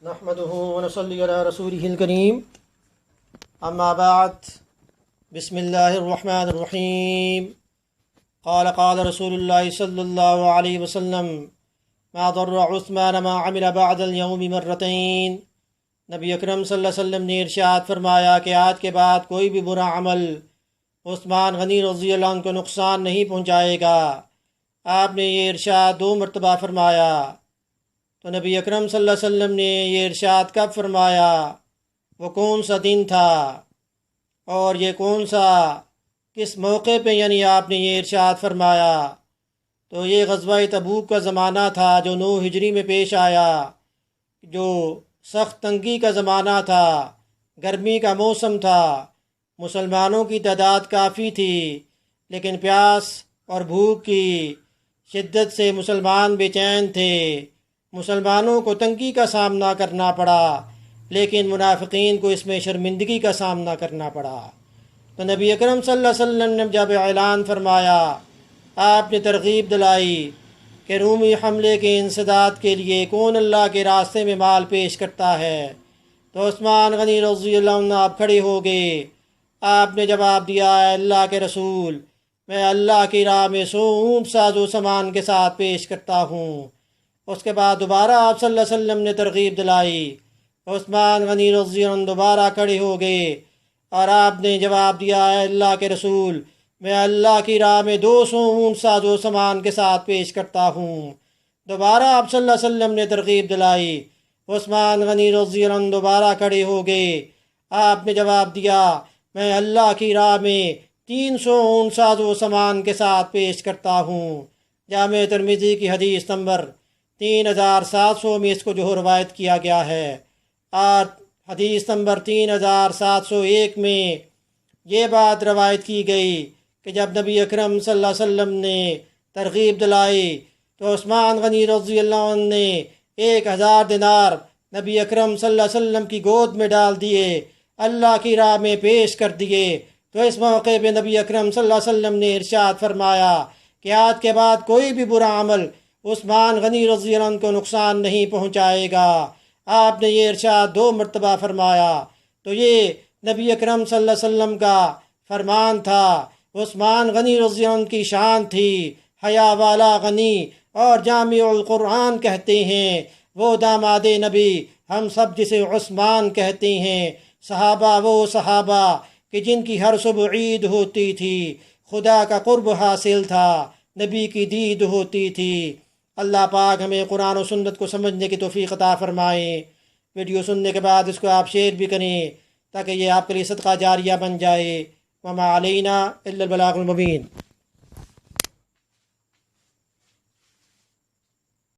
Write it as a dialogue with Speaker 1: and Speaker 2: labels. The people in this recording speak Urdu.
Speaker 1: نحمده ونصلي على رسوله الكريم اما بعد بسم الله الرحمن الرحيم قال رسول الله صلى الله عليه وسلم ما ضر عثمان ما عمل بعد اليوم مرتين نبی اکرم صلی اللہ علیہ وسلم نے ارشاد فرمایا کہ آج کے بعد کوئی بھی برا عمل عثمان غنی رضی اللہ عنہ کو نقصان نہیں پہنچائے گا۔ آپ نے یہ ارشاد 2 مرتبہ فرمایا۔ تو نبی اکرم صلی اللہ علیہ وسلم نے یہ ارشاد کب فرمایا؟ وہ کون سا دن تھا اور یہ کون سا کس موقع پہ یعنی آپ نے یہ ارشاد فرمایا؟ تو یہ غزوہ تبوک کا زمانہ تھا جو 9 ہجری میں پیش آیا، جو سخت تنگی کا زمانہ تھا، گرمی کا موسم تھا، مسلمانوں کی تعداد کافی تھی لیکن پیاس اور بھوک کی شدت سے مسلمان بے چین تھے۔ مسلمانوں کو تنگی کا سامنا کرنا پڑا لیکن منافقین کو اس میں شرمندگی کا سامنا کرنا پڑا۔ تو نبی اکرم صلی اللہ علیہ وسلم نے جب اعلان فرمایا، آپ نے ترغیب دلائی کہ رومی حملے کے انسداد کے لیے کون اللہ کے راستے میں مال پیش کرتا ہے، تو عثمان غنی رضی اللہ عنہ آپ کھڑے ہو گئے۔ آپ نے جواب دیا، اے اللہ کے رسول، میں اللہ کی راہ میں 100 اونٹ ساز و سامان کے ساتھ پیش کرتا ہوں۔ اس کے بعد دوبارہ آپ صلی اللہ علیہ وسلم نے ترغیب دلائی، عثمان غنی رضی اللہ عنہ دوبارہ کھڑے ہو گئے اور آپ نے جواب دیا، اے اللہ کے رسول، میں اللہ کی راہ میں 200 اونٹ ساز و سامان کے ساتھ پیش کرتا ہوں۔ دوبارہ آپ صلی اللہ علیہ وسلم نے ترغیب دلائی، عثمان غنی رضی اللہ عنہ دوبارہ کھڑے ہو گئے۔ آپ نے جواب دیا، میں اللہ کی راہ میں 300 اونٹ ساز و سامان کے ساتھ پیش کرتا ہوں۔ جامع ترمذی کی حدیث نمبر 3700 میں اس کو جو روایت کیا گیا ہے، اور حدیث نمبر 3701 میں یہ بات روایت کی گئی کہ جب نبی اکرم صلی اللہ علیہ وسلم نے ترغیب دلائی تو عثمان غنی رضی اللہ عنہ نے 1000 دینار نبی اکرم صلی اللہ علیہ وسلم کی گود میں ڈال دیے، اللہ کی راہ میں پیش کر دیے۔ تو اس موقع پہ نبی اکرم صلی اللہ علیہ وسلم نے ارشاد فرمایا کہ آج کے بعد کوئی بھی برا عمل عثمان غنی رضی اللہ عنہ کو نقصان نہیں پہنچائے گا۔ آپ نے یہ ارشاد 2 مرتبہ فرمایا۔ تو یہ نبی اکرم صلی اللہ علیہ وسلم کا فرمان تھا، عثمان غنی رضی اللہ عنہ کی شان تھی۔ حیا والا غنی اور جامع القرآن کہتے ہیں، وہ داماد نبی ہم سب جسے عثمان کہتے ہیں۔ صحابہ وہ صحابہ کہ جن کی ہر صبح عید ہوتی تھی، خدا کا قرب حاصل تھا، نبی کی دید ہوتی تھی۔ اللہ پاک ہمیں قرآن و سنت کو سمجھنے کی توفیق عطا فرمائے۔ ویڈیو سننے کے بعد اس کو آپ شیئر بھی کریں تاکہ یہ آپ کے لیے صدقہ جاریہ بن جائے۔ وما علینا الا البلاغ المبین۔